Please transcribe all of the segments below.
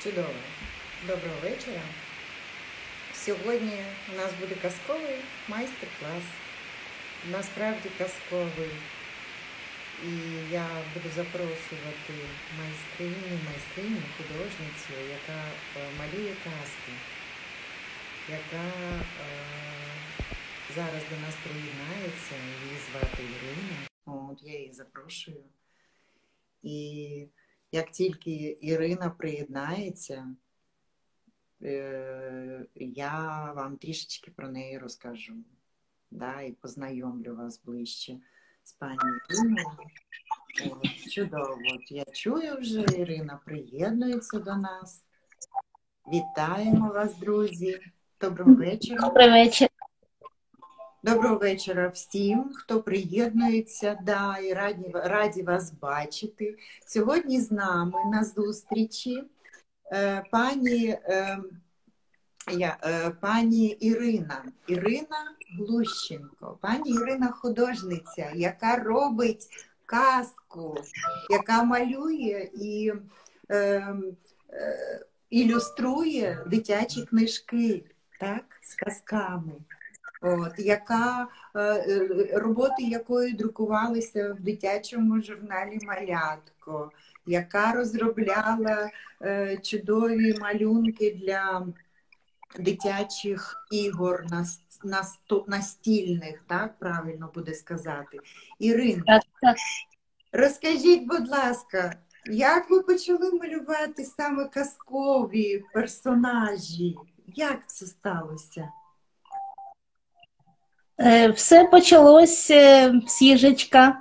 Чудово. Доброго вечора. Сьогодні у нас буде казковий майстер-клас. Насправді казковий. І я буду запрошувати майстриню, художницю, яка малює казки, яка зараз до нас приєднається. Її звати Ірина. От я її запрошую. І як тільки Ірина приєднається, я вам трішечки про неї розкажу, да, і познайомлю вас ближче з пані Іриною. Чудово, от я чую вже, Ірина приєднується до нас. Вітаємо вас, друзі. Доброго вечора. Добрий вечір. Доброго вечора всім, хто приєднується, да, і раді вас бачити. Сьогодні з нами на зустрічі пані Ірина Глущенко. Пані Ірина художниця, яка робить казку, яка малює і ілюструє дитячі книжки, так, з казками. От, роботи якої друкувалися в дитячому журналі «Малятко», яка розробляла чудові малюнки для дитячих ігор настільних, так правильно буде сказати. Ірина, Так. Розкажіть, будь ласка, як ви почали малювати саме казкові персонажі? Як це сталося? Все почалося з їжачка.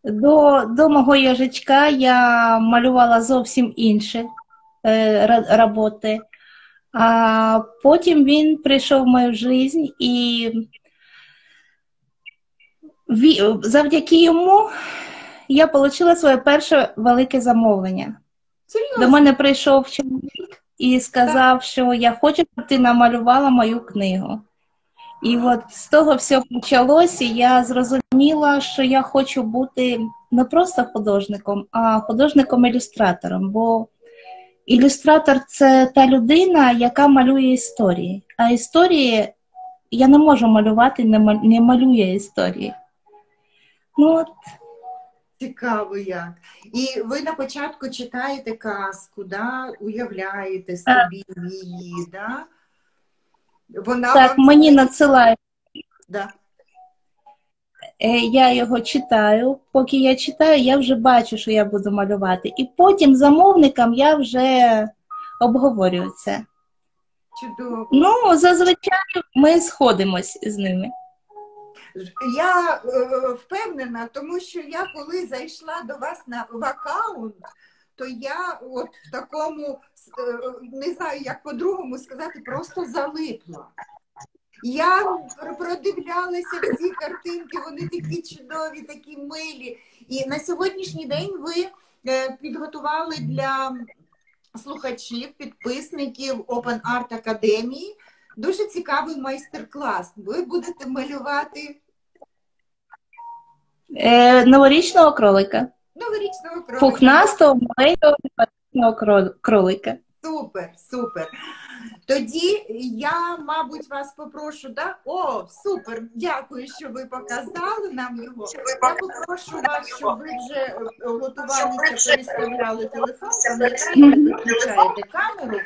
До мого їжачка я малювала зовсім інші роботи. А потім він прийшов в мою життя, і завдяки йому я отримала своє перше велике замовлення. Серйозно? До мене прийшов чоловік і сказав, що я хочу, щоб ти намалювала мою книгу. І от з того все почалося, я зрозуміла, що я хочу бути не просто художником, а художником-ілюстратором, бо ілюстратор – це та людина, яка малює історії, а історії я не можу малювати, не малює історії. Ну, от. Цікаво як. І ви на початку читаєте казку, да? Уявляєте собі її, да? Вона так, вам мені надсилають. Да. Я його читаю. Поки я читаю, я вже бачу, що я буду малювати. І потім замовникам я вже обговорюю це. Чудово. Ну, зазвичай ми сходимось з ними. Я впевнена, тому що я коли зайшла до вас в аккаунт, то я от в такому, не знаю, як по-другому сказати, просто залипла. Я продивлялася всі картинки, вони такі чудові, такі милі. І на сьогоднішній день ви підготували для слухачів, підписників Open Art Academy дуже цікавий майстер-клас. Ви будете малювати Новорічного кролика. Новорічного кролика. Пухнастого, маленького новорічного кролика. Супер, супер. Тоді я, мабуть, вас попрошу, да? О, супер, дякую, що ви показали нам його. Я попрошу вас, щоб ви вже готувалися, переставляли телефон, пам'ятаєте, виключаєте камеру.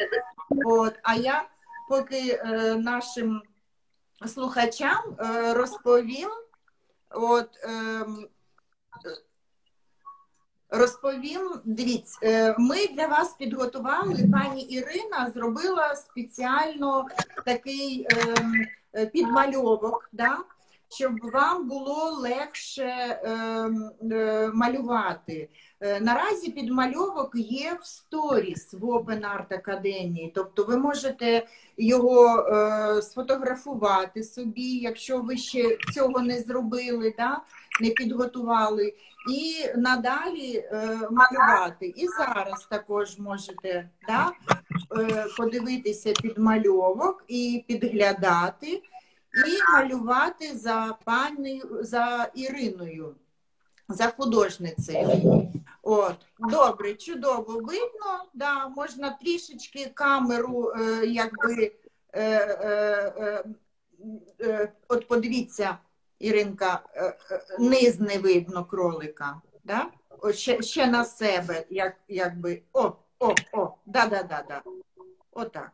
От, а я поки нашим слухачам розповім, дивіться, ми для вас підготували, пані Ірина зробила спеціально такий підмальовок, да, щоб вам було легше малювати. Наразі підмальовок є в сторіс в Open Art Academy, тобто ви можете його сфотографувати собі, якщо ви ще цього не зробили, да, не підготували, і надалі малювати. І зараз також можете, да, подивитися підмальовок і підглядати, і малювати за Іриною, за художницею. От. Добре, чудово видно. Да, можна трішечки камеру, якби, от подивіться, Іринка, низ не видно кролика. Да? От ще на себе, якби, да. Отак.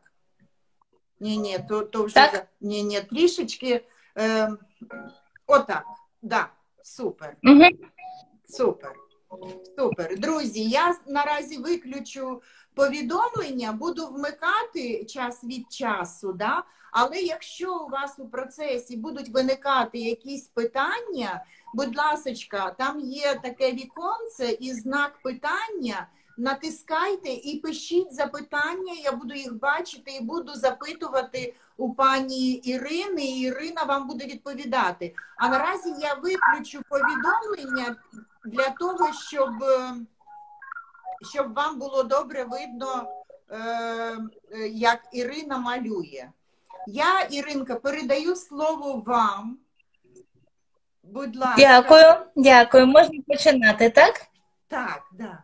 Ні, то вже, Так? ні, трішечки, отак, да, супер. Угу. Супер. Супер. Друзі, я наразі виключу повідомлення, буду вмикати час від часу, да? Але якщо у вас у процесі будуть виникати якісь питання, будь ласочка, там є таке віконце і знак питання, натискайте і пишіть запитання, я буду їх бачити і буду запитувати у пані Ірини, і Ірина вам буде відповідати. А наразі я виключу повідомлення для того, щоб вам було добре видно, як Ірина малює. Я, Іринка, передаю слово вам. Будь ласка. Дякую. Можна починати, так? Так, да.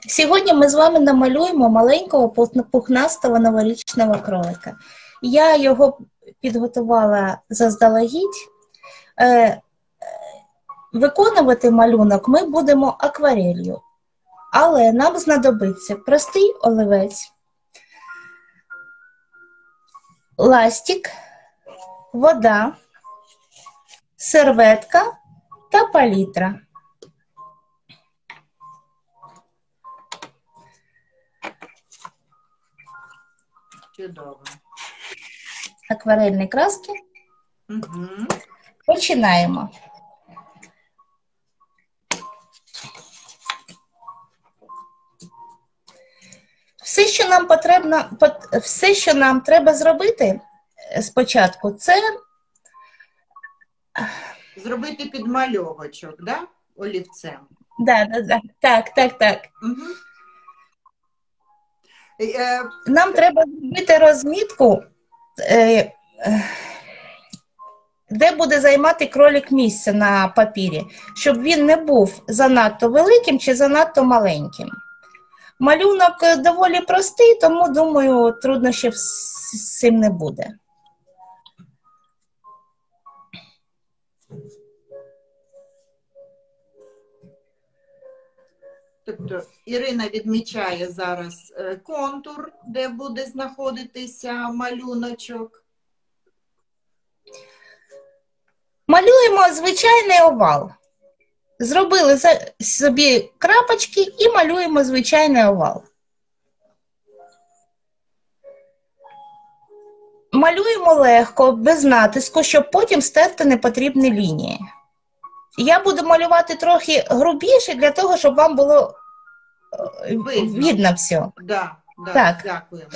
Сьогодні ми з вами намалюємо маленького пухнастого новорічного кролика. Я його підготувала заздалегідь. Виконувати малюнок ми будемо акварелью, але нам знадобиться простий олівець, ластик, вода, серветка та палітра. Чудово. Акварельні краски. Угу. Починаємо. Все, що нам треба зробити спочатку, це зробити підмальовочок, да? Олівцем. Да. Так. Угу. Нам треба зробити розмітку, де буде займати кролик місце на папірі, щоб він не був занадто великим чи занадто маленьким. Малюнок доволі простий, тому, думаю, труднощів з цим не буде. Тобто Ірина відмічає зараз контур, де буде знаходитися малюночок. Малюємо звичайний овал. Зробили собі крапочки і малюємо звичайний овал. Малюємо легко, без натиску, щоб потім стерти непотрібні лінії. Я буду малювати трохи грубіше, для того, щоб вам було видно все. Да, так. Дякуємо.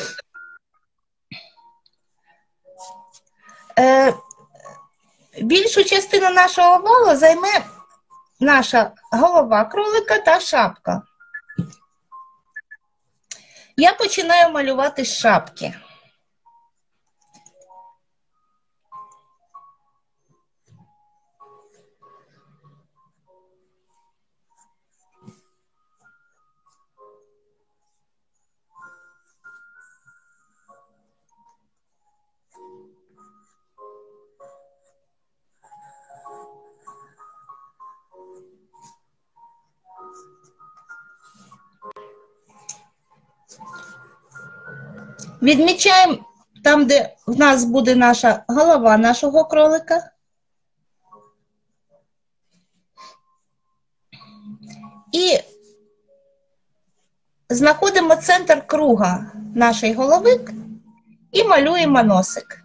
Більшу частину нашого овалу займе наша голова кролика та шапка. Я починаю малювати з шапки. Відмічаємо там, де в нас буде наша голова нашого кролика. І знаходимо центр круга нашої голови і малюємо носик.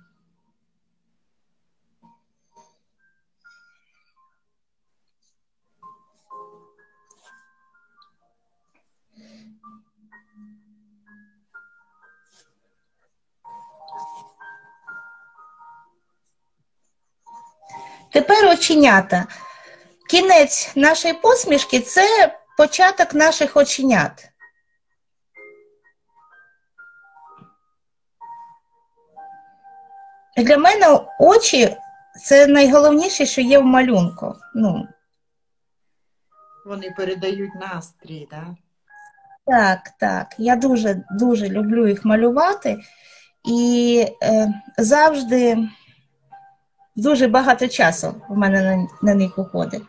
Тепер оченята. Кінець нашої посмішки – це початок наших оченят. Для мене очі – це найголовніше, що є в малюнку. Вони передають настрій, так? Так, так. Я дуже люблю їх малювати. І завжди дуже багато часу в мене на них уходить.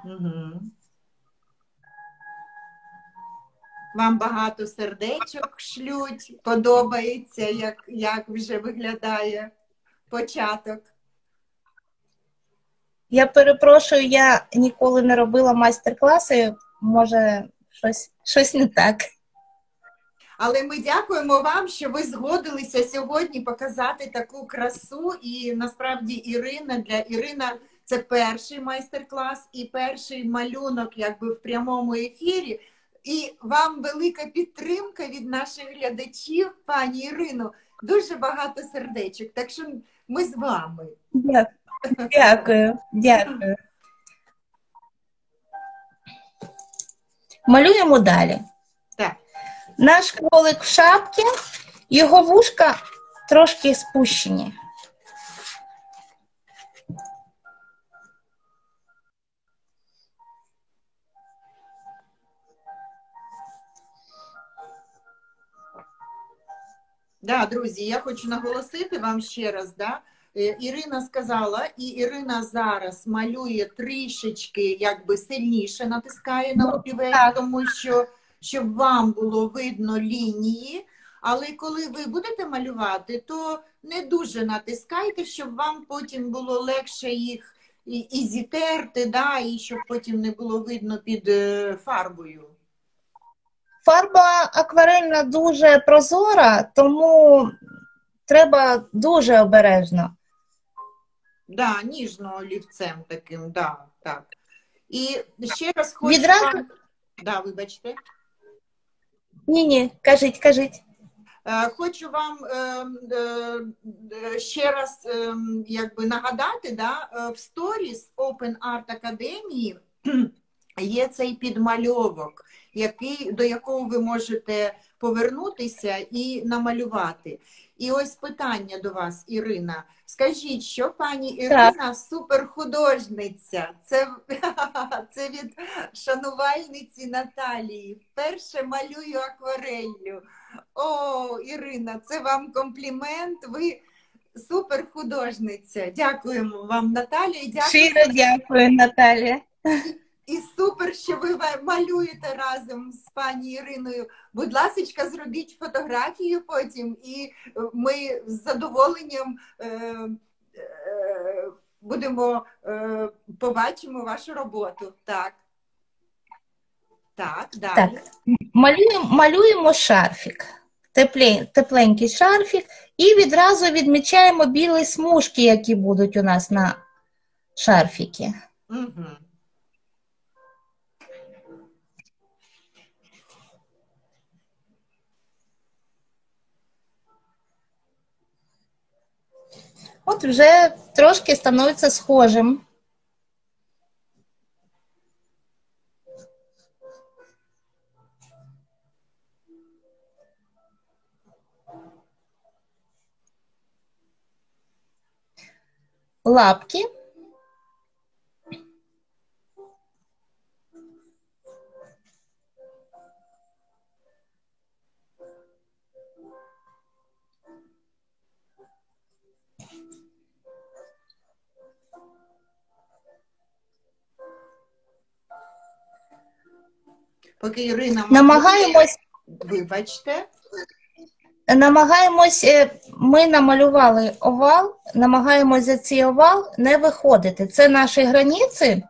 Угу. Вам багато сердечок шлють, подобається, як вже виглядає початок. Я перепрошую, я ніколи не робила майстер-класи, може щось не так. Але ми дякуємо вам, що ви згодилися сьогодні показати таку красу. І насправді для Ірина це перший майстер-клас і перший малюнок якби в прямому ефірі. І вам велика підтримка від наших глядачів, пані Ірино. Дуже багато сердечок. Так що ми з вами. Дякую. Малюємо далі. Так. Наш кролик в шапці, його вушка трошки спущені. Да, друзі, я хочу наголосити вам ще раз, да? Ірина сказала, і Ірина зараз малює трішечки, якби сильніше натискає на олівець, тому що, щоб вам було видно лінії, але коли ви будете малювати, то не дуже натискайте, щоб вам потім було легше їх і зітерти, да? І щоб потім не було видно під фарбою. Фарба акварельна дуже прозора, тому треба дуже обережно. Да, ніжно олівцем таким, да, так. І ще раз хочу Відразу... вам... Да, вибачте. Ні, кажіть. Хочу вам ще раз якби нагадати, да, в сторіс Open Art Академії є цей підмальовок, до якого ви можете повернутися і намалювати. І ось питання до вас, Ірина. Скажіть, що пані Ірина суперхудожниця? Це від шанувальниці Наталії. Вперше малюю аквареллю. О, Ірина, це вам комплімент. Ви суперхудожниця. Дякуємо вам, Наталія. Щиро дякую, Наталія. І супер, що ви малюєте разом з пані Іриною. Будь ласка, зробіть фотографію потім, і ми з задоволенням побачимо вашу роботу. Так. Так, далі. Так. Малюємо шарфік. Тепленький шарфік. І відразу відмічаємо білі смужки, які будуть у нас на шарфікі. Угу. От вже трошки становиться схожим. Лапки. Поки Ірина намагаємось, вибачте. Ми намалювали овал, намагаємось за цей овал не виходити. Це наші границі,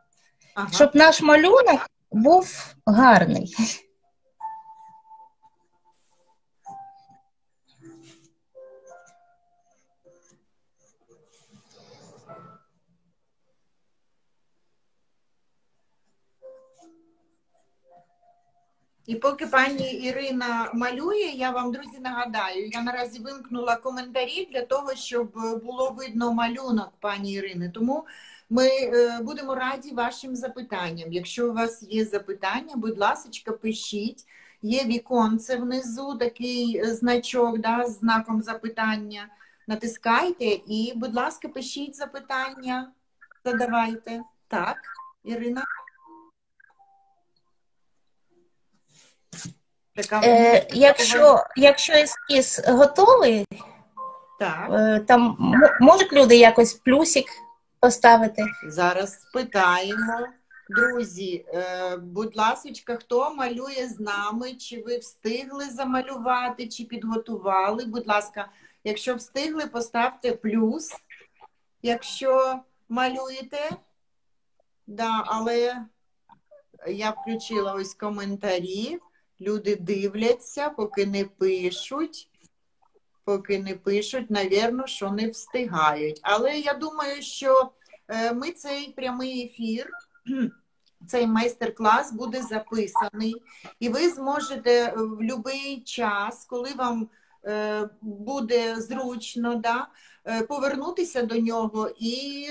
щоб наш малюнок був гарний. І поки пані Ірина малює, я вам, друзі, нагадаю, я наразі вимкнула коментарі для того, щоб було видно малюнок пані Ірини. Тому ми будемо раді вашим запитанням. Якщо у вас є запитання, будь ласка, пишіть. Є віконце внизу, такий значок, да, з знаком запитання. Натискайте і, будь ласка, пишіть запитання, задавайте. Так, Ірина? Така Якщо ескіз готовий, Так. там можуть люди якось плюсик поставити? Зараз спитаємо. Друзі, будь ласочка, хто малює з нами? Чи ви встигли замалювати, чи підготували? Будь ласка, якщо встигли, поставте плюс. Якщо малюєте, да, але я включила ось коментарі. Люди дивляться, поки не пишуть. Навірно, що не встигають. Але я думаю, що ми цей прямий ефір, цей майстер-клас буде записаний, і ви зможете в будь-який час, коли вам буде зручно, да, повернутися до нього і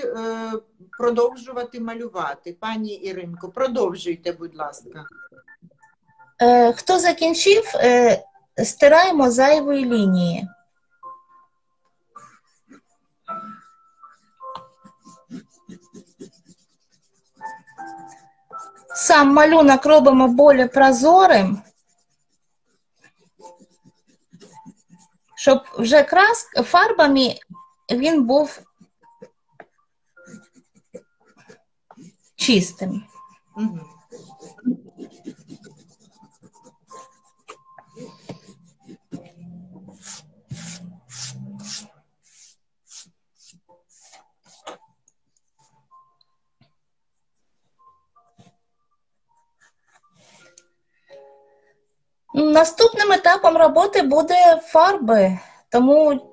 продовжувати малювати. Пані Іринко, продовжуйте, будь ласка. Хто закінчив, стираємо зайві лінії. Сам малюнок робимо більш прозорим, щоб вже фарбами він був чистим. Угу. Наступним етапом роботи буде фарби, тому,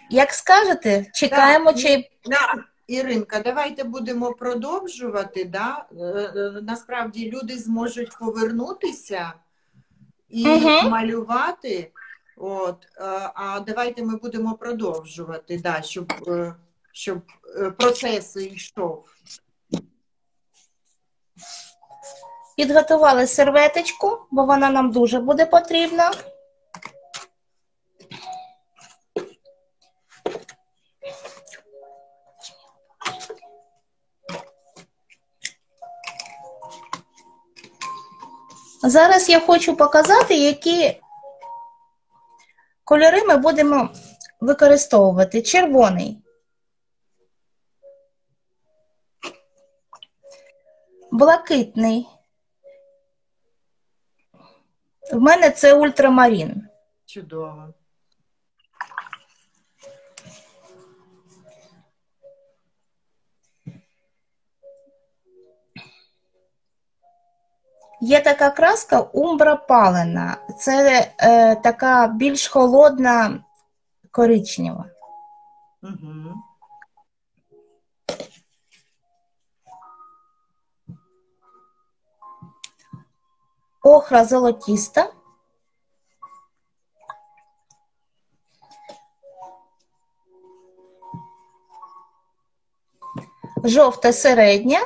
як скажете, чекаємо. Іринка, давайте будемо продовжувати. Да? Насправді люди зможуть повернутися і малювати. От, а давайте ми будемо продовжувати, да, щоб процес йшов. Підготували серветочку, бо вона нам дуже буде потрібна. Зараз я хочу показати, які кольори ми будемо використовувати. Червоний. Блакитний. В мене це ультрамарин. Чудово. Є така краска умбра палена. Це така більш холодна коричнева. Угу. Охра золотіста. Жовта середня.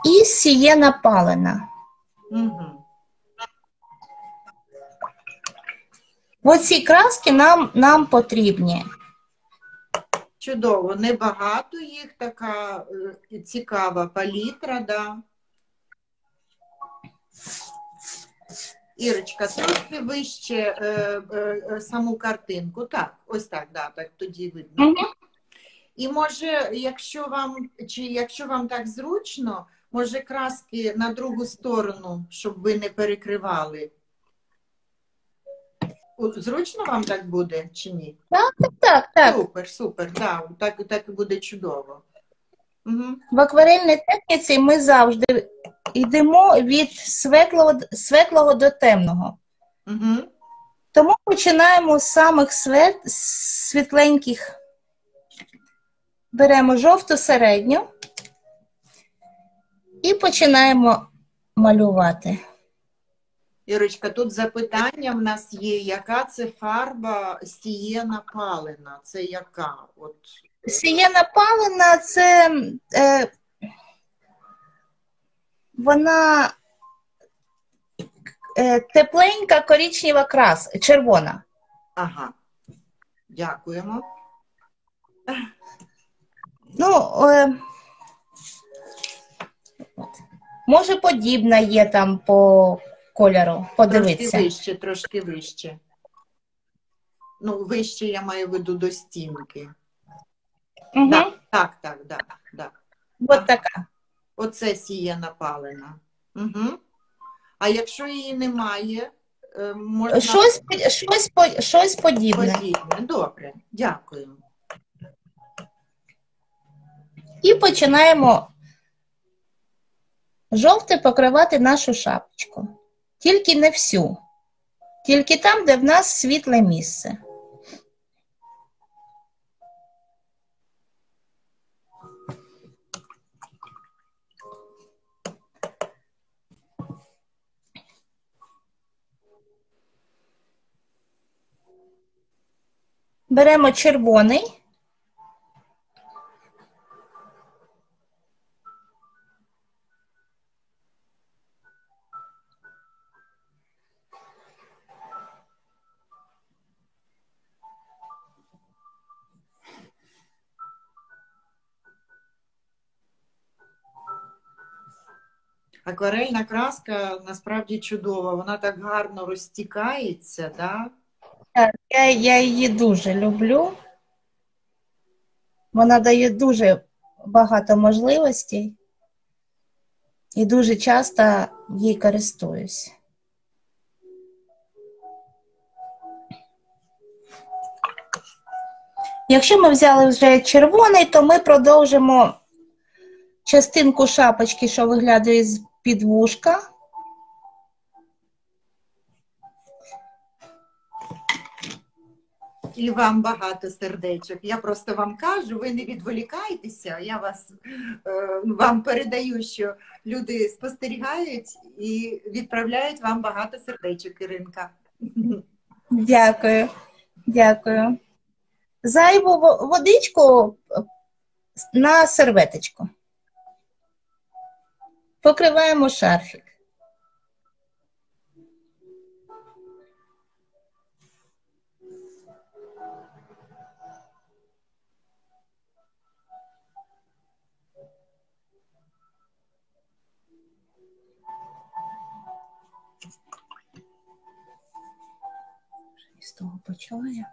І сієна палена. Угу. Оці краски нам потрібні. Чудово, небагато їх, така цікава палітра, да. Ірочка, трошки вище саму картинку. Так, ось так, да, так тоді видно. Угу. І може, якщо вам так зручно, може краски на другу сторону, щоб ви не перекривали. Зручно вам так буде чи ні? Так. Супер, да, так буде чудово. Угу. В акварельній техніці ми завжди йдемо від світлого до темного. Угу. Тому починаємо з самих світленьких. Беремо жовту середню і починаємо малювати. Ірочка, тут запитання в нас є, яка це фарба сієна палена? Це яка? От. Сієна палена – це вона тепленька коричнева червона. Ага, дякуємо. Ну, Може, подібна є там по кольору, подивитися. Трошки вище. Ну, вище я маю в виду до стінки. Угу. Так. Ось така. Оце сія напалена. Угу. А якщо її немає, можна... Щось подібне. Добре, дякую. І починаємо жовте покривати нашу шапочку. Тільки не всю. Тільки там, де в нас світле місце. Беремо червоний. Акварельна краска насправді чудова, вона так гарно розтікається, да? Так, я її дуже люблю. Вона дає дуже багато можливостей і дуже часто їй користуюсь. Якщо ми взяли вже червоний, то ми продовжимо частинку шапочки, що виглядає з-під вушка. І вам багато сердечок. Я просто вам кажу, ви не відволікайтеся, я вам передаю, що люди спостерігають і відправляють вам багато сердечок, Іринка. Дякую, дякую. Зайву водичку на серветочку. Покриваємо шарфік. З того почала я.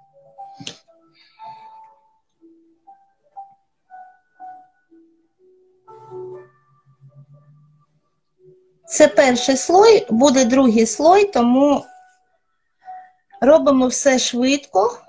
Це перший слой, буде другий слой, тому робимо все швидко.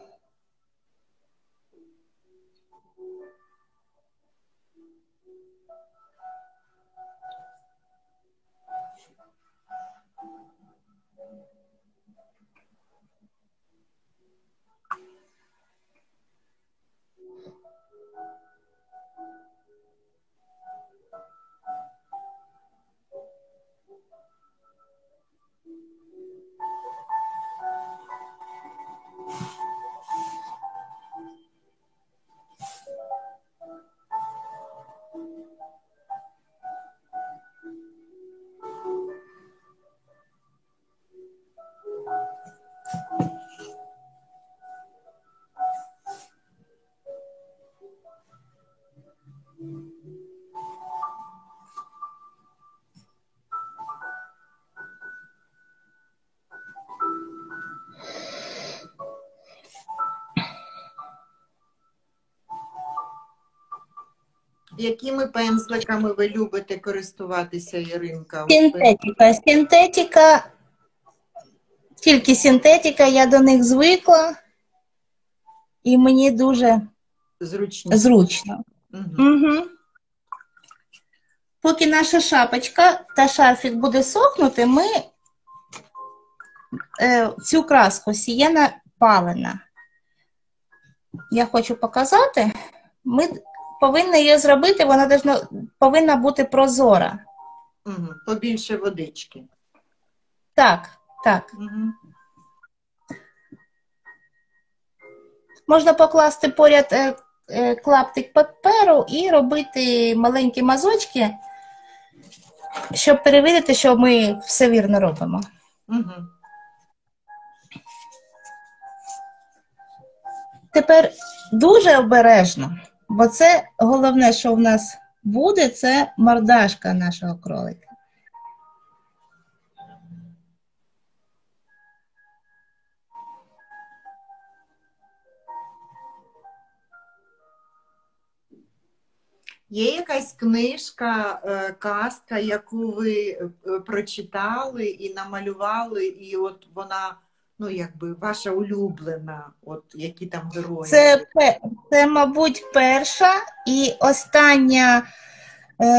Якими пензликами ви любите користуватися, Іринка? Синтетика, тільки синтетика, я до них звикла, і мені дуже зручно. Угу. Поки наша шапочка та шарфік буде сохнути, ми цю краску сієна палена. Я хочу показати, ми повинні її зробити, вона повинна бути прозора. Угу. Побільше водички. Так. Угу. Можна покласти поряд клаптик паперу і робити маленькі мазочки, щоб перевірити, що ми все вірно робимо. Угу. Тепер дуже обережно, бо це головне, що в нас буде, це мордашка нашого кролика. Є якась книжка, казка, яку ви прочитали і намалювали, і от вона, ну, якби ваша улюблена, от які там герої Це, були? це, мабуть, перша і остання,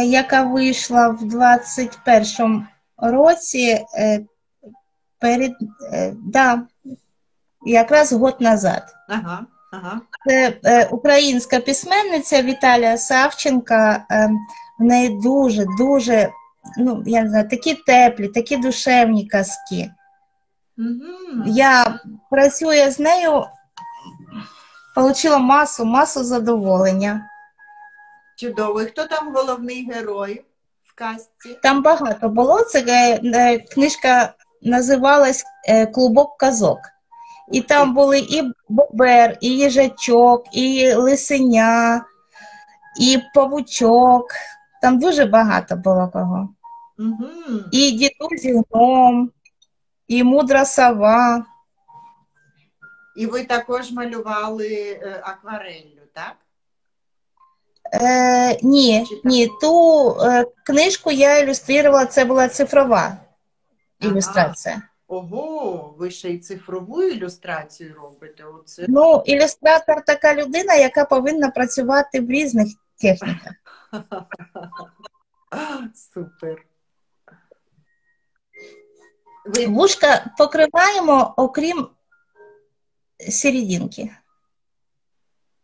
яка вийшла в 21-му році, да, якраз год назад. Ага, ага. Це українська письменниця Віталія Савченка. В неї дуже, ну, я не знаю, такі теплі, такі душевні казки. Угу. Я працюю з нею, отримала масу задоволення. Чудово. І хто там головний герой в казці? Там багато було. Це книжка називалась «Клубок казок». І Ух там ти. були і бобер, і їжачок, і лисеня, і павучок. Там дуже багато було кого. Угу. І дідусь гном, і мудра сова. І ви також малювали аквареллю, так? Ні, ту книжку я ілюструвала, це була цифрова ілюстрація. Ага. Ого, ви ще й цифрову ілюстрацію робите? Оце. Ну, ілюстратор така людина, яка повинна працювати в різних техніках. Супер. Вушка покриваємо, окрім серединки.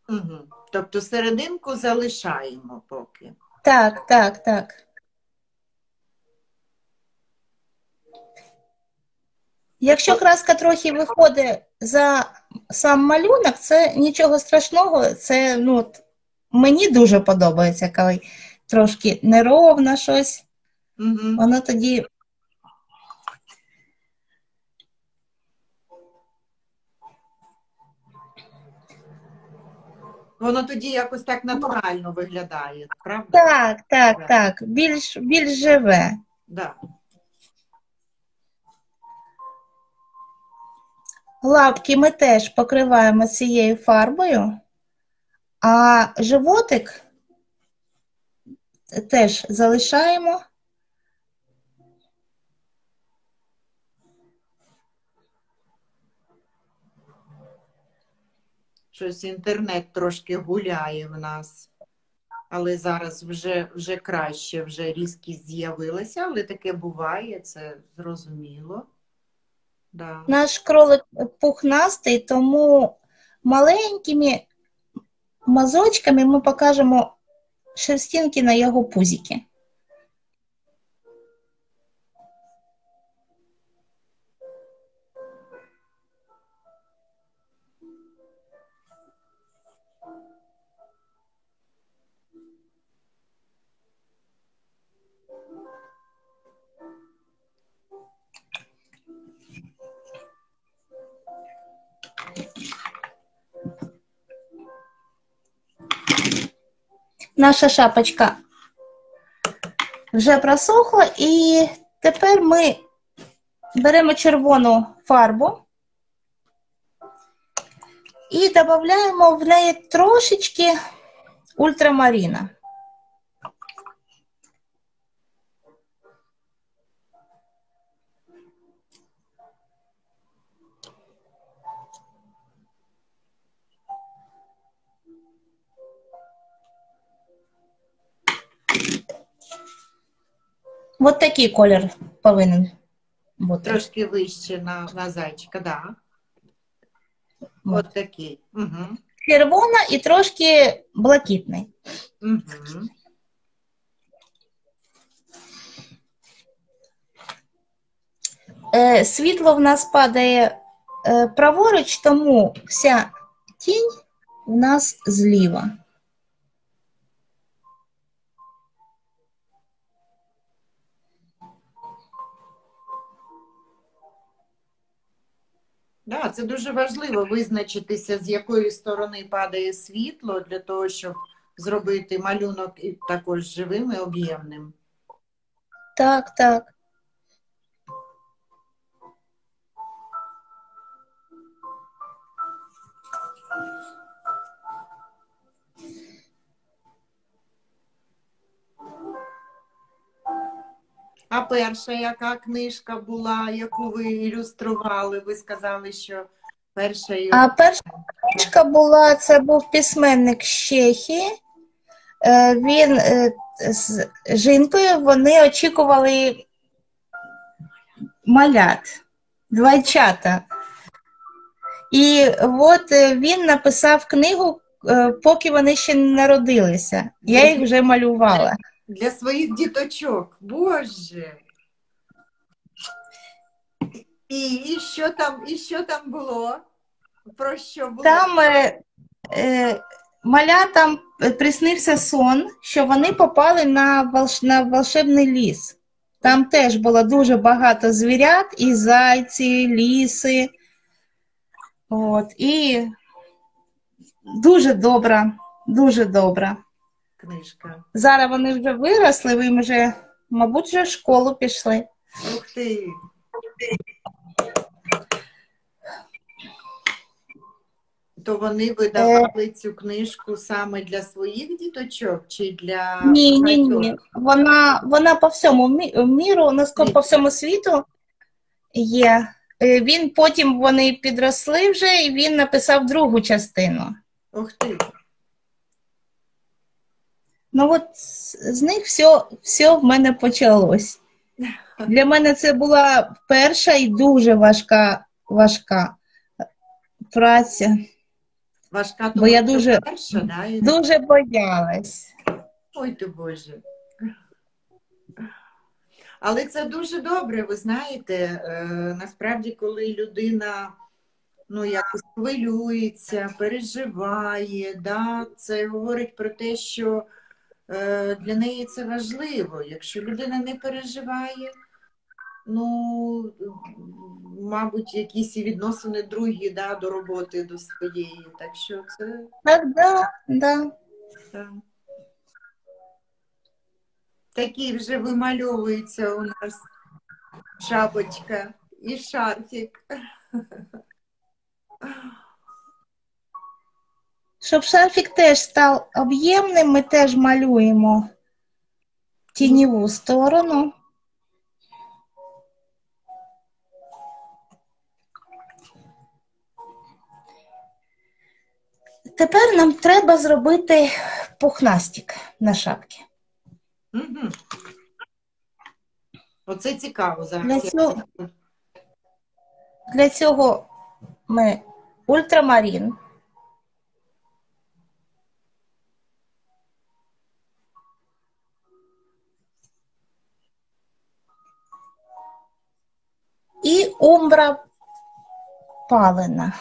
Угу. Тобто серединку залишаємо поки. Так. Якщо краска трохи виходить за сам малюнок, це нічого страшного, це, ну, мені дуже подобається, коли трошки неровно щось, Угу. воно тоді... Воно тоді якось так натурально виглядає, правда? Так, більш живе. Да. Лапки ми теж покриваємо цією фарбою, а животик теж залишаємо. Щось інтернет трошки гуляє в нас. Але зараз вже краще, вже різкість з'явилася, але таке буває, це зрозуміло. Да. Наш кролик пухнастий, тому маленькими мазочками ми покажемо шерстинки на його пузіки. Наша шапочка вже просохла, і тепер ми беремо червону фарбу і додаємо в неї трошечки ультрамарина. От такий колір повинен бути. Трошки вище на зайчика, да. От такий. Угу. Червона і трошки блакитний. Угу. Світло в нас падає праворуч, тому вся тінь в нас зліва. Да, це дуже важливо визначитися, з якої сторони падає світло, для того, щоб зробити малюнок і також живим і об'ємним. Так. А перша яка книжка була, яку ви ілюстрували? Ви сказали, що перша А перша книжка була, це був письменник з Чехії. Він з жінкою, вони очікували малят, двойчата. І от він написав книгу, поки вони ще не народилися. Я їх вже малювала. для своїх діточок. Боже. І що там було? Про що було? Там малятам приснився сон, що вони попали на волшебний ліс. Там теж було дуже багато звірят, і зайці, ліси. От, і дуже добра, дуже добра. Книжка. Зараз вони вже виросли, ви вже, мабуть, вже в школу пішли. Ух ти. То вони видавали цю книжку саме для своїх діточок чи для Ні. Вона по всьому міру, по всьому світу є. Він потім, вони підросли вже, і він написав другу частину. Ух ти. Ну от з них все в мене почалось. Для мене це була перша і дуже важка праця. Важка, бо я перша, да? Дуже боялась. Ой ти Боже. Але це дуже добре, ви знаєте, насправді, коли людина якось хвилюється, переживає, да, це говорить про те, що для неї це важливо. Якщо людина не переживає, мабуть, якісь відносини другі, да, до роботи, до своєї. Так що це... Так, да. Так. Такі вже вимальовується у нас шапочка і шарфік. Щоб шарфік теж став об'ємним, ми теж малюємо тіньову сторону. Тепер нам треба зробити пухнастик на шапці. Угу. Оце цікаво зараз. Для цього ми ультрамарин. І умбра палена.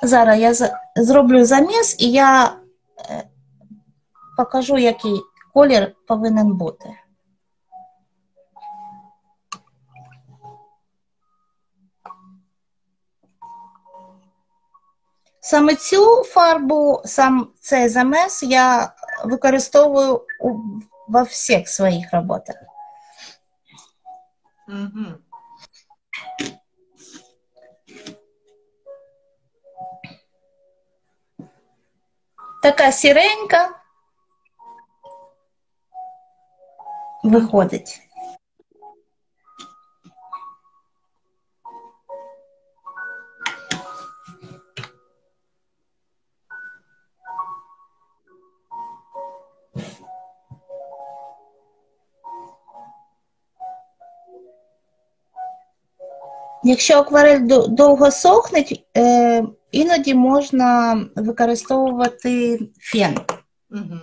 Зараз я зроблю заміс і я покажу, який колір повинен бути. Саме цю фарбу, сам цей замес я використовую во всіх своїх роботах. Угу. Така сіренька виходить. Якщо акварель довго сохне, іноді можна використовувати фен. Угу.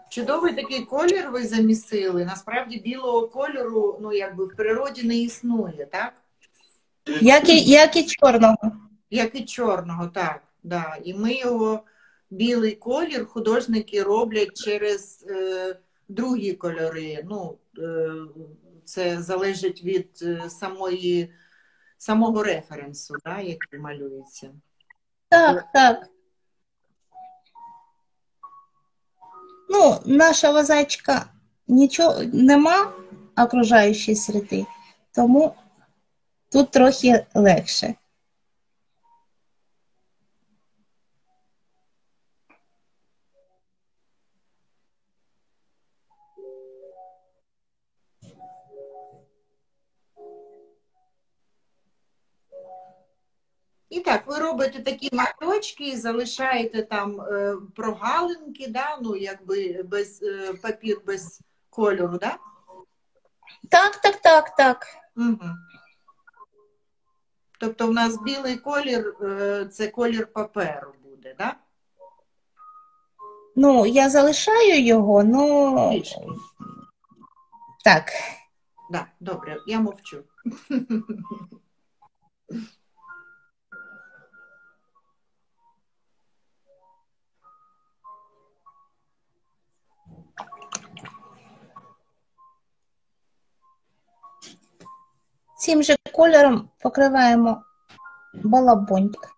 Чудовий такий колір ви замісили. Насправді білого кольору, в природі не існує, так? Як і чорного. Як і чорного, так. Да. І ми його, білий колір, художники роблять через другі кольори. Це залежить від самого референсу, да, який малюється. Так. Нашого зайчика нічого нема окружаючої середи. тому тут трохи легше. І так, ви робите такі маточки, залишаєте там прогалинки, да? Ну, якби без папір без кольору, да? Так. Угу. Тобто в нас білий колір, це колір паперу буде, да? Ну, я залишаю його, ну, Трішки. так. Да, добре, я мовчу. Цим же кольором покриваємо балабончик.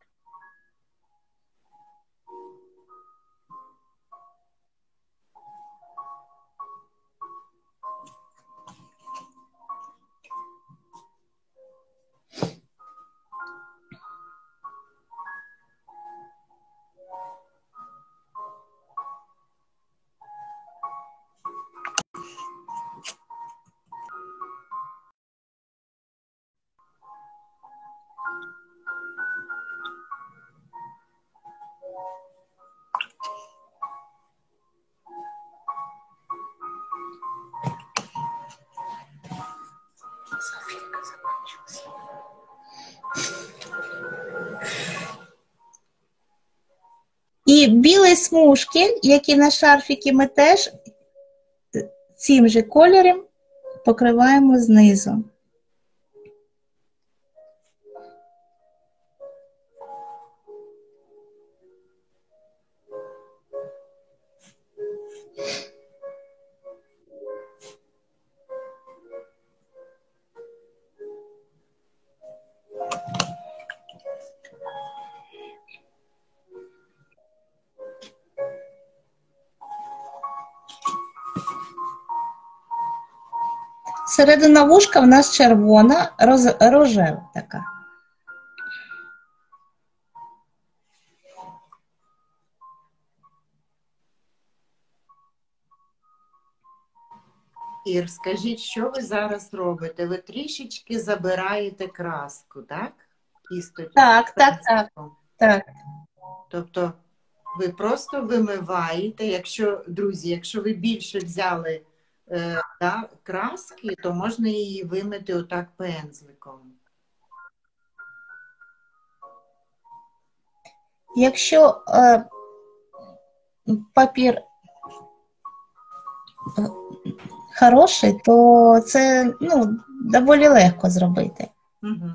І білі смужки, які на шарфіки, ми теж цим же кольором покриваємо знизу. Середина вушка в нас червона, рожева така. Ір, скажіть, що ви зараз робите? Ви трішечки забираєте краску, так? Кісточку. Так. Тобто ви просто вимиваєте, якщо, друзі, якщо ви більше взяли да, краски, то можна її вимити отак пензликом. Якщо папір хороший, то це, ну, доволі легко зробити. Угу.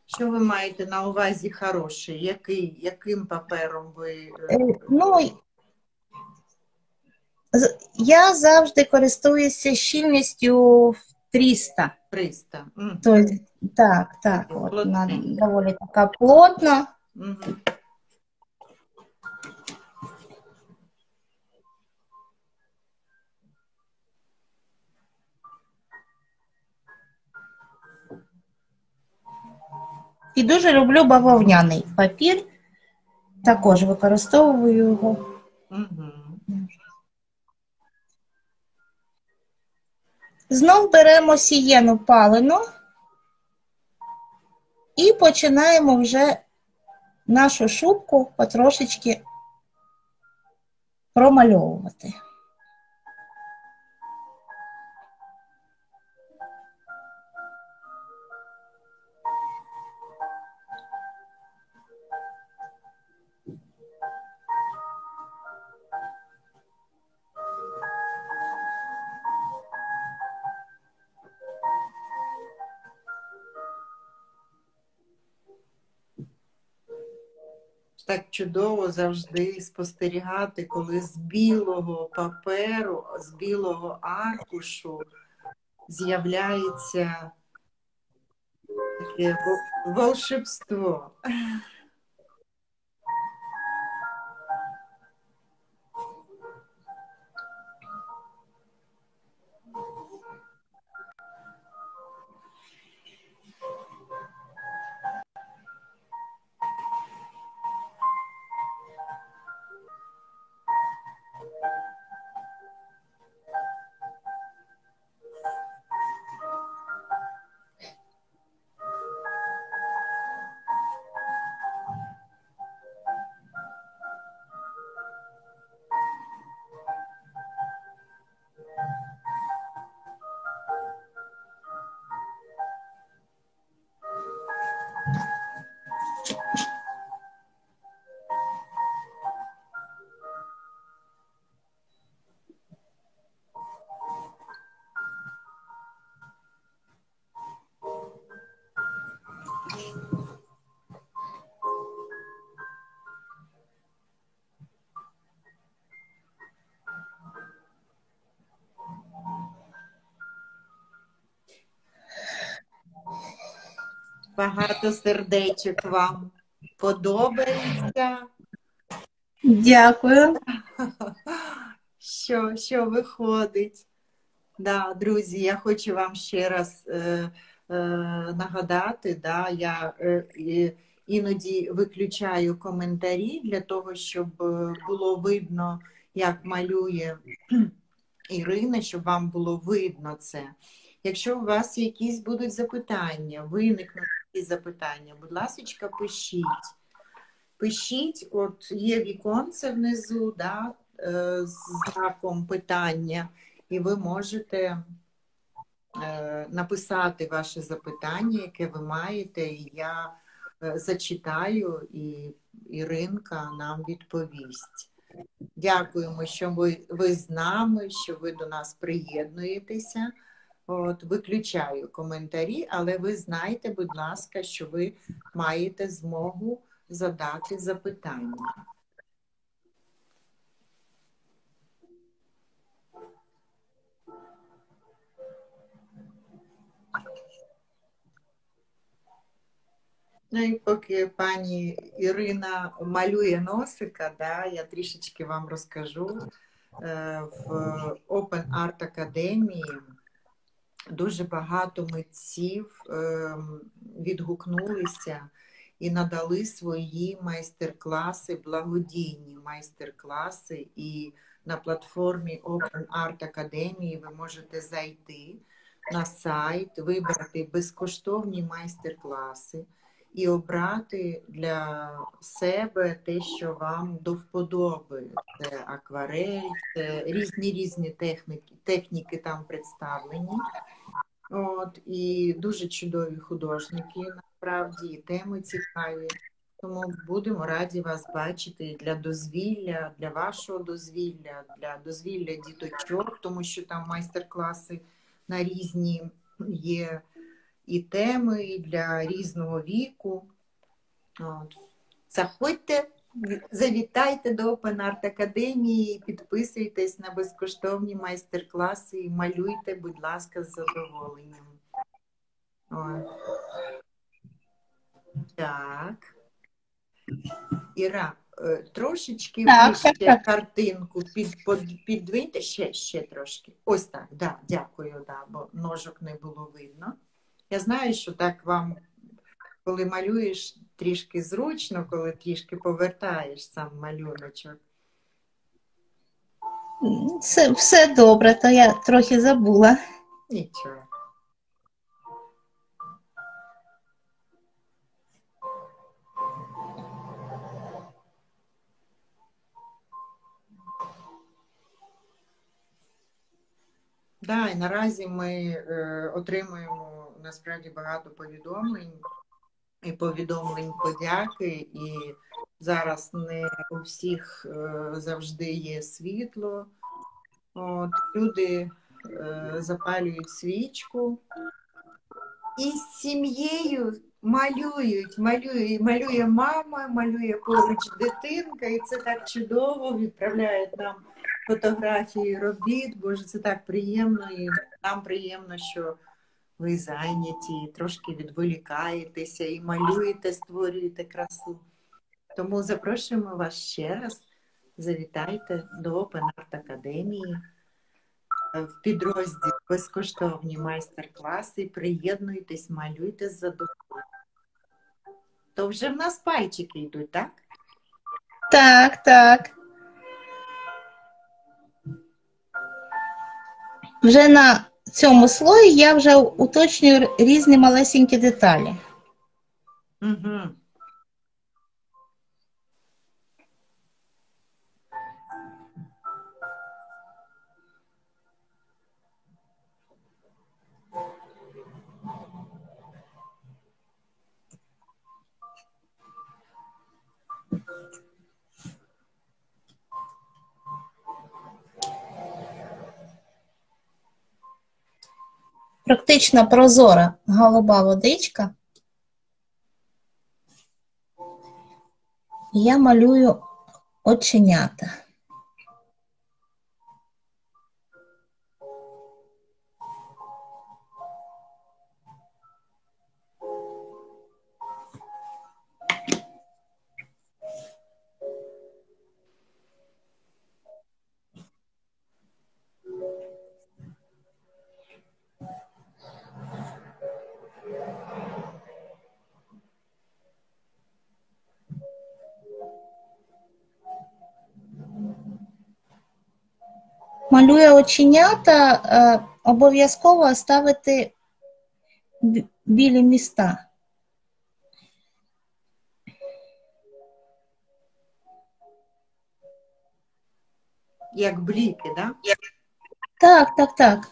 Що ви маєте на увазі хороший? Яким папером ви? Ну, я завжди користуюся щільністю 300. 300. Угу. Тобто, так, от, вона Плотненько. доволі така плотна. Угу. І дуже люблю бавовняний папір. Також використовую його. Угу. Знов беремо сієну палену і починаємо вже нашу шубку потрошечки промальовувати. Так чудово завжди спостерігати, коли з білого паперу, з білого аркушу з'являється таке волшебство. Багато сердечок вам подобається. Дякую. Що виходить. Да, друзі, я хочу вам ще раз нагадати, да, я іноді виключаю коментарі для того, щоб було видно, як малює Ірина, щоб вам було видно це. Якщо у вас якісь будуть запитання, виникнуть якісь запитання, будь ласка, пишіть. Пишіть, от є віконце внизу, да, з знаком питання, і ви можете написати ваше запитання, яке ви маєте, і я зачитаю, і Іринка нам відповість. Дякуємо, що ви з нами, що ви до нас приєднуєтеся. От, виключаю коментарі, але ви знайте, будь ласка, що ви маєте змогу задати запитання. Ну і поки пані Ірина малює носика, да, я трішечки вам розкажу. В Open Art Academy дуже багато митців відгукнулися і надали свої майстер-класи, благодійні майстер-класи. І на платформі Open Art Academy ви можете зайти на сайт, вибрати безкоштовні майстер-класи і обрати для себе те, що вам до вподоби. Це акварель, це різні техніки там представлені. От, і дуже чудові художники, насправді, і теми цікаві. Тому будемо раді вас бачити для дозвілля, для вашого дозвілля, для дозвілля діточок, тому що там майстер-класи на різні є і теми, і для різного віку. От. Заходьте, завітайте до Open Art Академії, підписуйтесь на безкоштовні майстер-класи і малюйте, будь ласка, з задоволенням. Ой. Так. Іра, трошечки вище картинку підвиньте ще трошки. Ось так, да, дякую, да, бо ножок не було видно. Я знаю, що так вам, коли малюєш, трішки зручно, коли трішки повертаєш сам малюночок. Все добре, то я трохи забула. Нічого. Да, і наразі ми отримуємо насправді багато повідомлень і повідомлень подяки, і зараз не у всіх завжди є світло. От, люди запалюють свічку і з сім'єю малює мама, малює поруч дитинка, і це так чудово, відправляють нам фотографії робіт. Боже, це так приємно, і нам приємно, що ви зайняті, трошки відволікаєтеся і малюєте, створюєте красу. Тому запрошуємо вас ще раз, завітайте до Open Art Академії в підрозділ безкоштовні майстер-класи, приєднуйтесь, малюйте з задоволенням. То вже в нас пальчики йдуть, так? Так, так. Вже на цьому слої я вже уточнюю різні малесенькі деталі. Угу. Практично прозора голуба водичка. Я малюю оченята. Малює оченята, обов'язково ставити білі міста. Як бліки, да? Так, так, так.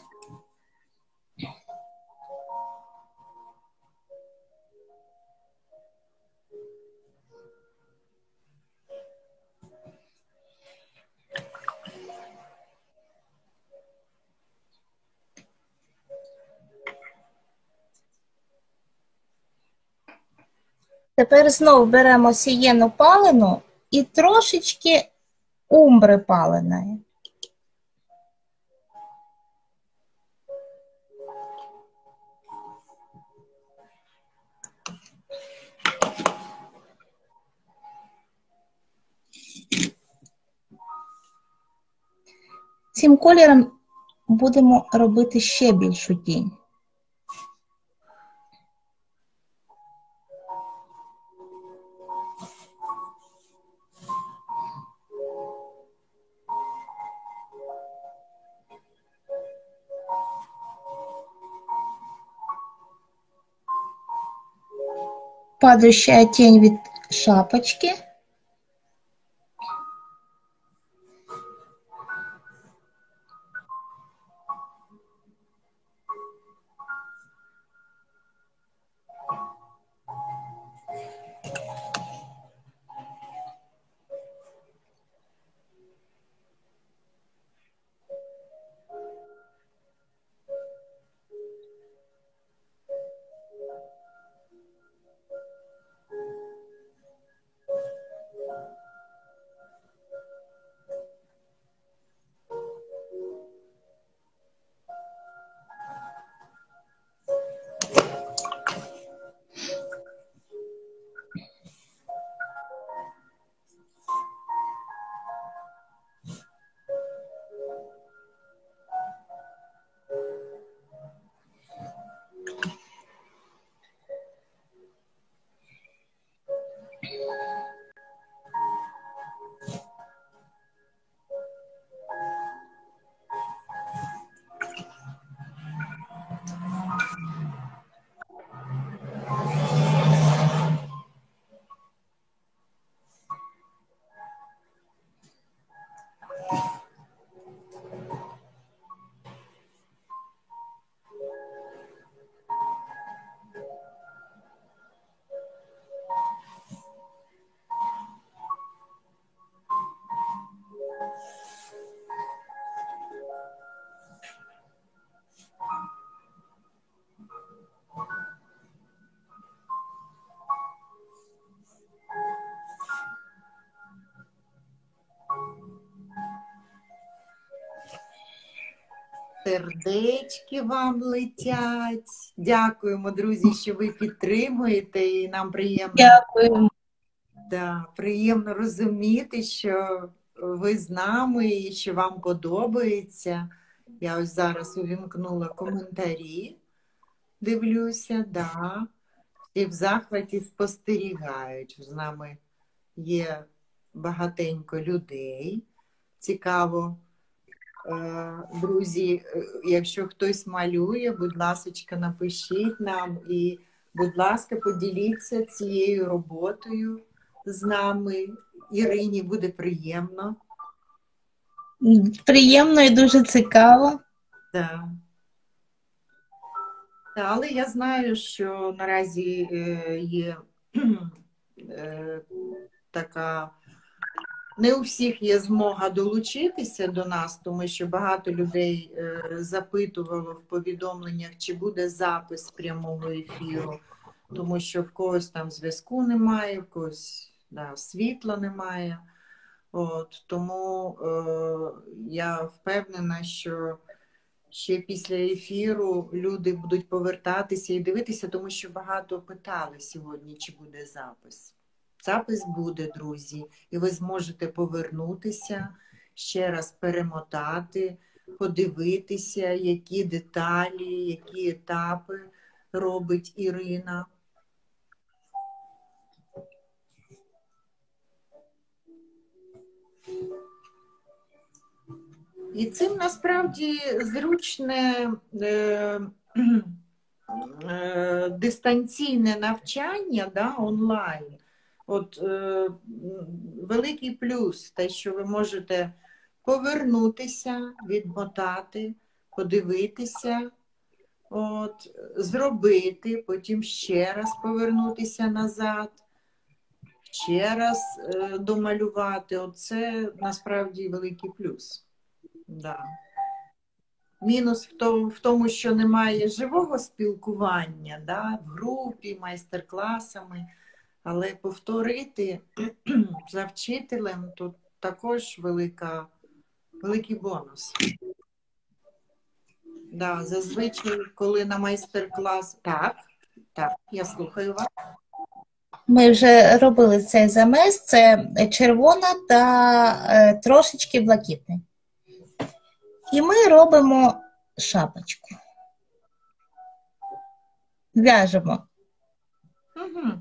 Тепер знову беремо сієну палену і трошечки умбри паленої. Цим кольором будемо робити ще більшу тінь. Падающая тень від шапочки. Сердечки вам летять. Дякуємо, друзі, що ви підтримуєте, і нам приємно, Дякую. да, приємно розуміти, що ви з нами і що вам подобається. Я ось зараз увімкнула коментарі, дивлюся, да. І в захваті спостерігають. З нами є багатенько людей. Цікаво. Друзі, якщо хтось малює, будь ласка, напишіть нам і, будь ласка, поділіться цією роботою з нами. Ірині буде приємно. Приємно і дуже цікаво. Так. Але я знаю, що наразі є така... Не у всіх є змога долучитися до нас, тому що багато людей запитувало в повідомленнях, чи буде запис прямого ефіру, тому що в когось там зв'язку немає, в когось світла немає. От, тому я впевнена, що ще після ефіру люди будуть повертатися і дивитися, тому що багато питали сьогодні, чи буде запис. Запис буде, друзі, і ви зможете повернутися, ще раз перемотати, подивитися, які деталі, які етапи робить Ірина. І цим насправді зручне дистанційне навчання, да, онлайн. От великий плюс, те, що ви можете повернутися, відмотати, подивитися, от, зробити, потім ще раз повернутися назад, ще раз домалювати. Оце насправді великий плюс. Да. Мінус в тому, що немає живого спілкування, да, в групі, майстер-класами, але повторити за вчителем тут також великий бонус. Да, зазвичай, коли на майстер-клас... Так, я слухаю вас. Ми вже робили цей замес, це червона та трошечки блакитний. І ми робимо шапочку. В'яжемо. Угу.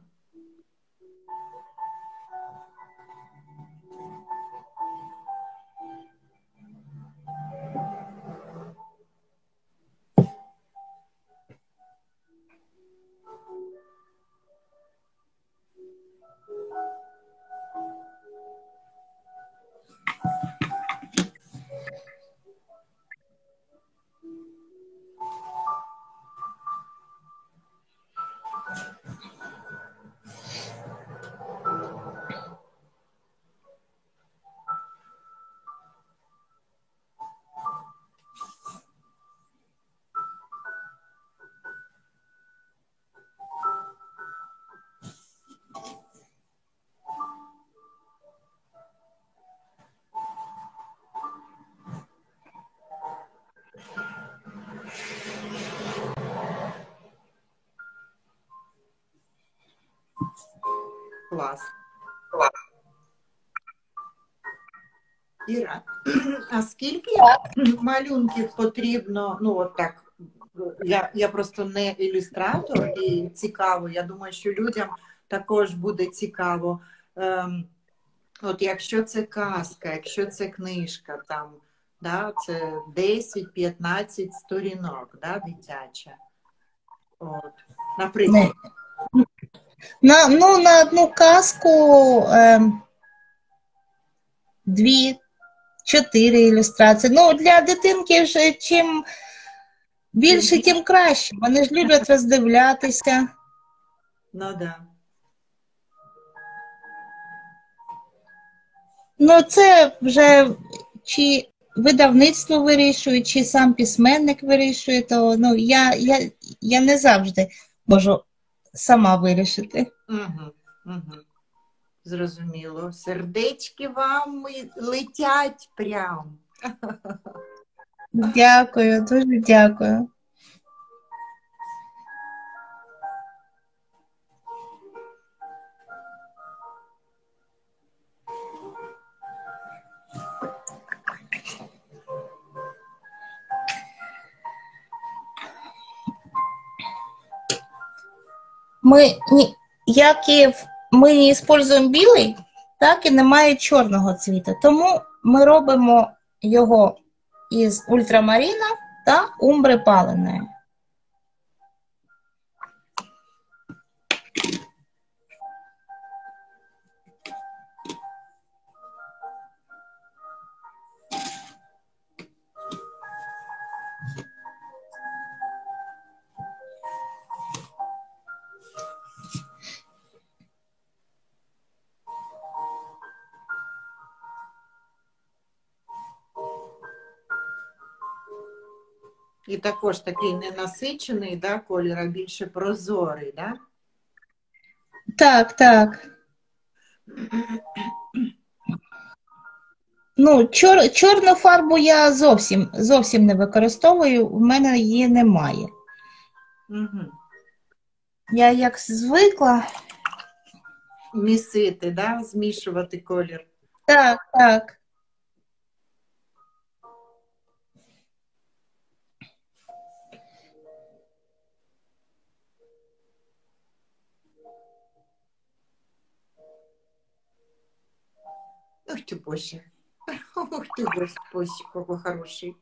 Клас. Іра, а скільки малюнків потрібно, ну от так, я просто не ілюстратор і цікаво, я думаю, що людям також буде цікаво. От якщо це казка, якщо це книжка, там, да, це 10-15 сторінок, да, дитяча. От, наприклад. На одну казку 2-4 ілюстрації. Ну, для дитинки вже чим більше, тим краще. Вони ж люблять роздивлятися. Ну, да. Ну, це вже чи видавництво вирішує, чи сам письменник вирішує, то ну, я не завжди можу сама вирішити. Угу. Зрозуміло. Сердечки вам летять прям. Дякую, дуже дякую. Як і ми не використовуємо білий, так і немає чорного цвіту. Тому ми робимо його із ультрамарина та умбри паленої. І також такий ненасичений, да, колір, а більше прозорий, да? Так. Ну, чорну фарбу я зовсім не використовую, в мене її немає. Угу. Я як звикла. Місити, да? Змішувати колір. Так. Ох ти, Боже. Ух ты, Господи, какой хороший.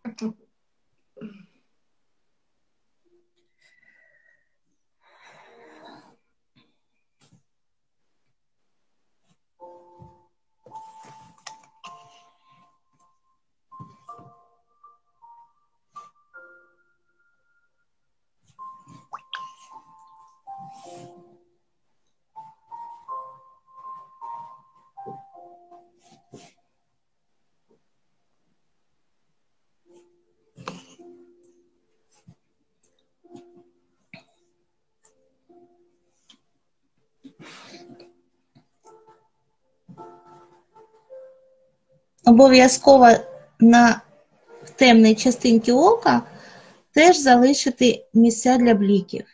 Обов'язково на в темній частинці ока теж залишити місця для бліків.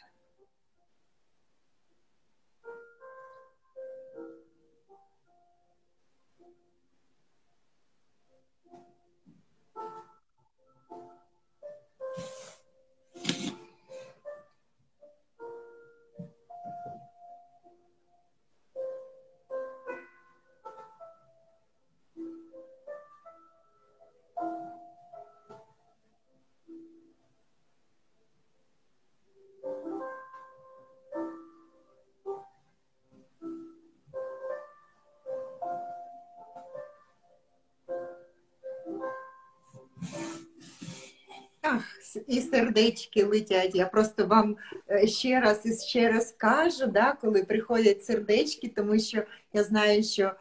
Ах, і сердечки летять. Я просто вам ще раз і ще раз кажу, да, коли приходять сердечки, тому що я знаю, що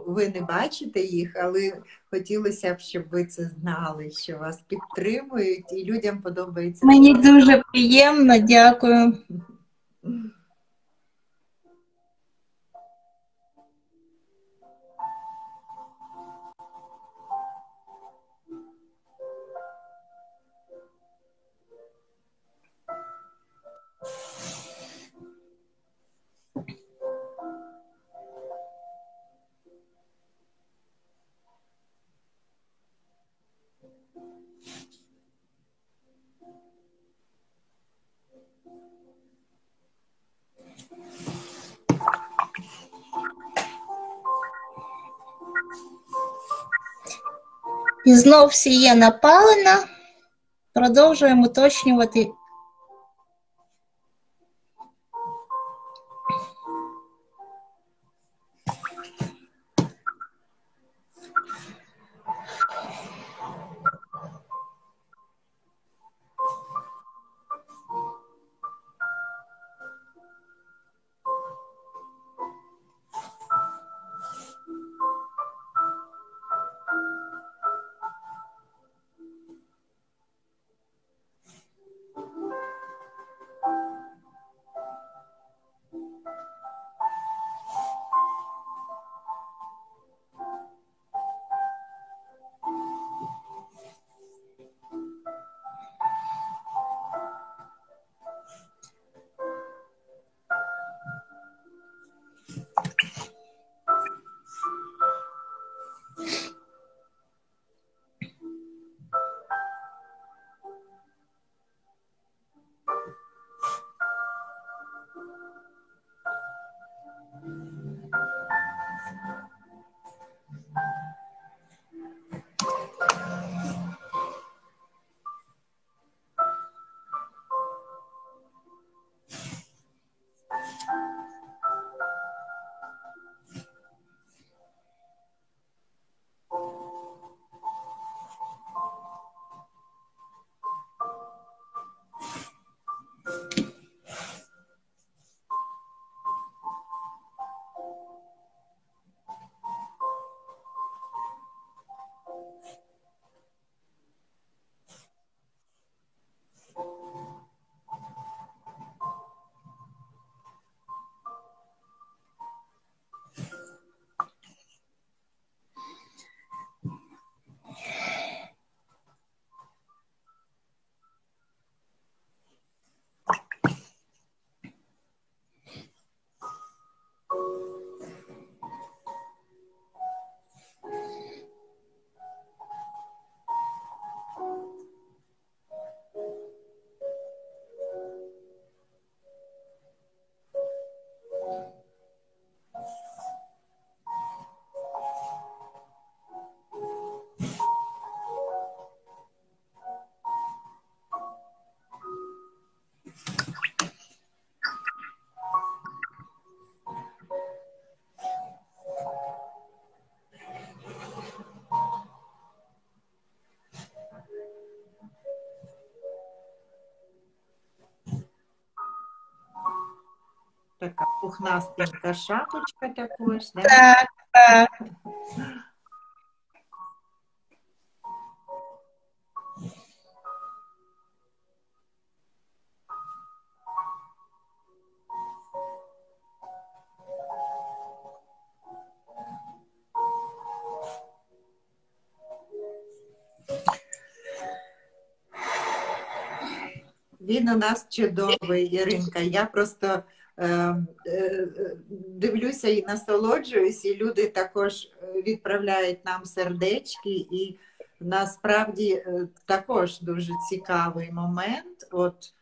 ви не бачите їх, але хотілося б, щоб ви це знали, що вас підтримують і людям подобається. Мені дуже приємно, дякую. І знов сіє напалена. Продовжуємо уточнювати. Така пухнастенька шапочка також, да? Так, так. Він у нас чудовий, Іринка. Я просто дивлюся і насолоджуюсь, і люди також відправляють нам сердечки, і насправді також дуже цікавий момент. От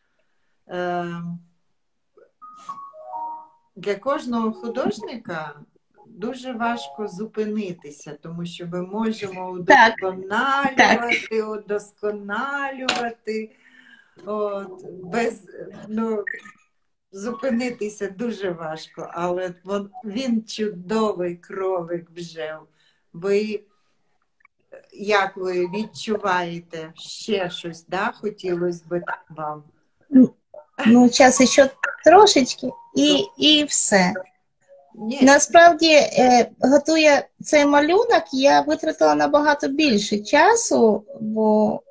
для кожного художника дуже важко зупинитися, тому що ми можемо удосконалювати, удосконалювати. От, зупинитися дуже важко, але він чудовий кролик вже. Як ви відчуваєте ще щось, да? Хотілося б вам? Ну, зараз ще трошечки і все. Ні. Насправді, готує цей малюнок, я витратила набагато більше часу, бо...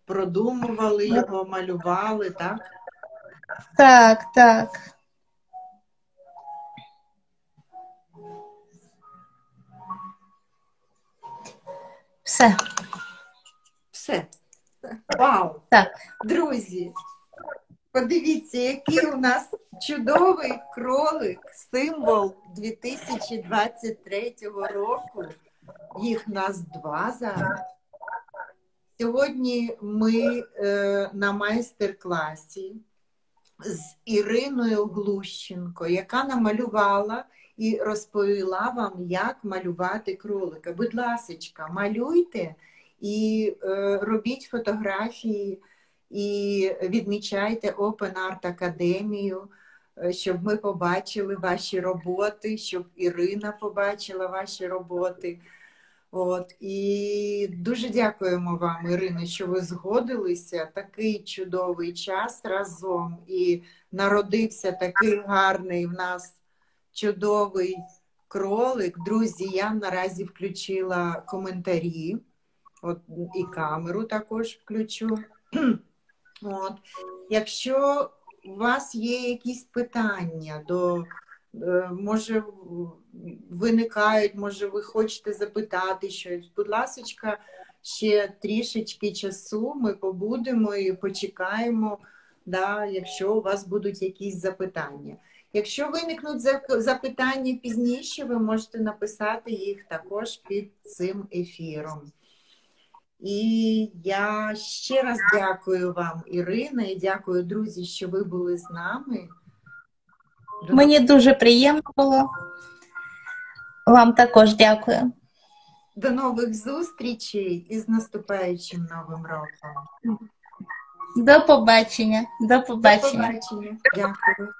Продумували його, малювали, так? Так, так. Все. Все. Вау! Так. Друзі, подивіться, який у нас чудовий кролик, символ 2023 року. Їх нас 2 зараз. Сьогодні ми на майстер-класі з Іриною Глущенко, яка намалювала і розповіла вам, як малювати кролика. Будь ласочка, малюйте і робіть фотографії, і відмічайте Open Art Академію, щоб ми побачили ваші роботи, щоб Ірина побачила ваші роботи. От, і дуже дякуємо вам, Ірино, що ви згодилися. Такий чудовий час разом. І народився такий гарний в нас чудовий кролик. Друзі, я наразі включила коментарі. От, і камеру також включу. От. Якщо у вас є якісь питання може виникають, може ви хочете запитати щось, будь ласочка, ще трішечки часу ми побудемо і почекаємо, да, якщо у вас будуть якісь запитання. Якщо виникнуть запитання пізніше, ви можете написати їх також під цим ефіром. І я ще раз дякую вам, Ірина, і дякую, друзі, що ви були з нами. Мені дуже приємно було. Вам також дякую. До нових зустрічей і з наступаючим Новим роком. До побачення. До побачення. До побачення. Дякую.